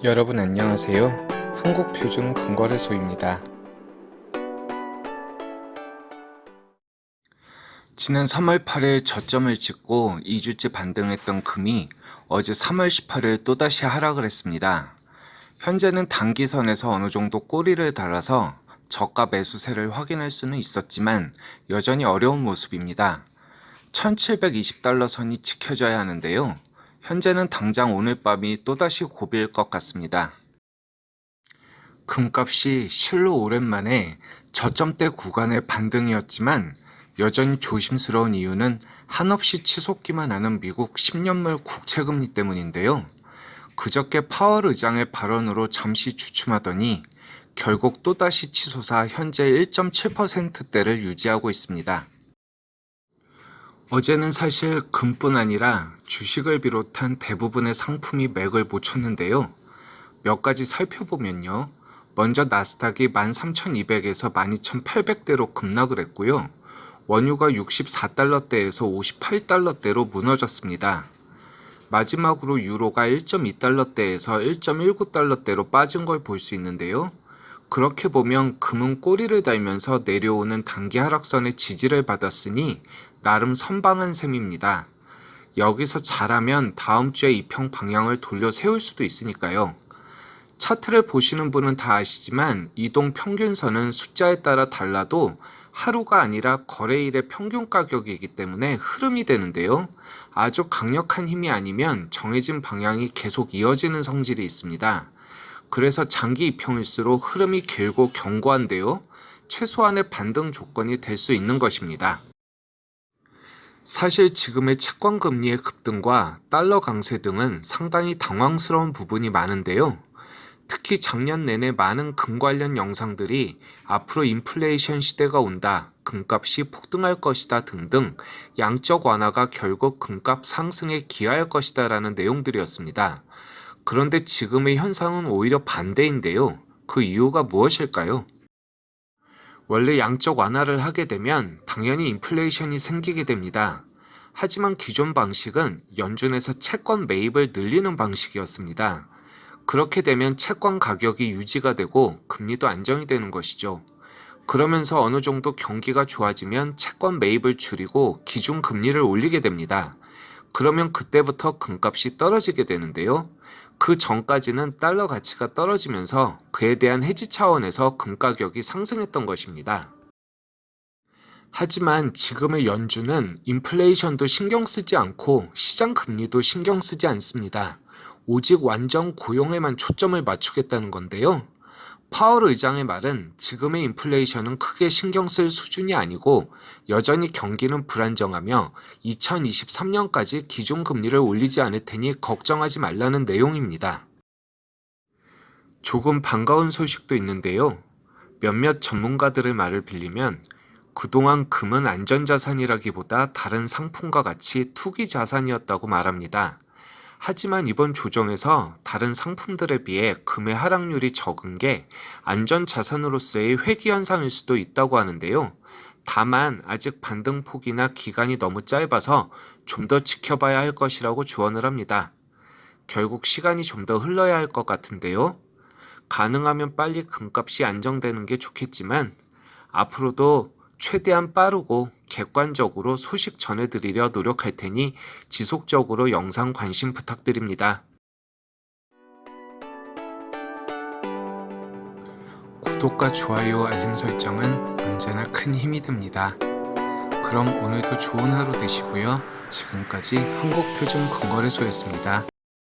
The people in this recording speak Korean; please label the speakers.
Speaker 1: 여러분 안녕하세요. 한국표준금거래소입니다. 지난 3월 8일 저점을 찍고 2주째 반등했던 금이 어제 3월 18일 또다시 하락을 했습니다. 현재는 단기선에서 어느 정도 꼬리를 달아서 저가 매수세를 확인할 수는 있었지만 여전히 어려운 모습입니다. 1720달러 선이 지켜져야 하는데요. 현재는 당장 오늘 밤이 또다시 고비일 것 같습니다. 금값이 실로 오랜만에 저점대 구간의 반등이었지만 여전히 조심스러운 이유는 한없이 치솟기만 하는 미국 10년물 국채금리 때문인데요. 그저께 파월 의장의 발언으로 잠시 주춤하더니 결국 또다시 치솟아 현재 1.7%대를 유지하고 있습니다. 어제는 사실 금뿐 아니라 주식을 비롯한 대부분의 상품이 맥을 못 쳤는데요. 몇 가지 살펴보면요. 먼저 나스닥이 13,200에서 12,800대로 급락을 했고요. 원유가 64달러대에서 58달러대로 무너졌습니다. 마지막으로 유로가 1.2달러대에서 1.19달러대로 빠진 걸 볼 수 있는데요. 그렇게 보면 금은 꼬리를 달면서 내려오는 단기 하락선의 지지를 받았으니 나름 선방한 셈입니다. 여기서 잘하면 다음 주에 이평 방향을 돌려 세울 수도 있으니까요. 차트를 보시는 분은 다 아시지만 이동 평균선은 숫자에 따라 달라도 하루가 아니라 거래일의 평균 가격이기 때문에 흐름이 되는데요. 아주 강력한 힘이 아니면 정해진 방향이 계속 이어지는 성질이 있습니다. 그래서 장기 이평일수록 흐름이 길고 견고한데요. 최소한의 반등 조건이 될 수 있는 것입니다. 사실 지금의 채권 금리의 급등과 달러 강세 등은 상당히 당황스러운 부분이 많은데요. 특히 작년 내내 많은 금 관련 영상들이 앞으로 인플레이션 시대가 온다, 금값이 폭등할 것이다 등등 양적 완화가 결국 금값 상승에 기여할 것이다 라는 내용들이었습니다. 그런데 지금의 현상은 오히려 반대인데요. 그 이유가 무엇일까요? 원래 양적 완화를 하게 되면 당연히 인플레이션이 생기게 됩니다. 하지만 기존 방식은 연준에서 채권 매입을 늘리는 방식이었습니다. 그렇게 되면 채권 가격이 유지가 되고 금리도 안정이 되는 것이죠. 그러면서 어느 정도 경기가 좋아지면 채권 매입을 줄이고 기준 금리를 올리게 됩니다. 그러면 그때부터 금값이 떨어지게 되는데요. 그 전까지는 달러 가치가 떨어지면서 그에 대한 해지 차원에서 금 가격이 상승했던 것입니다. 하지만 지금의 연준은 인플레이션도 신경 쓰지 않고 시장 금리도 신경 쓰지 않습니다. 오직 완전 고용에만 초점을 맞추겠다는 건데요. 파월 의장의 말은 지금의 인플레이션은 크게 신경 쓸 수준이 아니고 여전히 경기는 불안정하며 2023년까지 기준금리를 올리지 않을 테니 걱정하지 말라는 내용입니다. 조금 반가운 소식도 있는데요. 몇몇 전문가들의 말을 빌리면 그동안 금은 안전자산이라기보다 다른 상품과 같이 투기자산이었다고 말합니다. 하지만 이번 조정에서 다른 상품들에 비해 금의 하락률이 적은 게 안전자산으로서의 회귀현상일 수도 있다고 하는데요. 다만 아직 반등폭이나 기간이 너무 짧아서 좀 더 지켜봐야 할 것이라고 조언을 합니다. 결국 시간이 좀 더 흘러야 할 것 같은데요. 가능하면 빨리 금값이 안정되는 게 좋겠지만 앞으로도 최대한 빠르고 객관적으로 소식 전해드리려 노력할 테니 지속적으로 영상 관심 부탁드립니다. 구독과 좋아요, 알림 설정은 언제나 큰 힘이 됩니다. 그럼 오늘도 좋은 하루 되시고요. 지금까지 한국표준금거래소였습니다.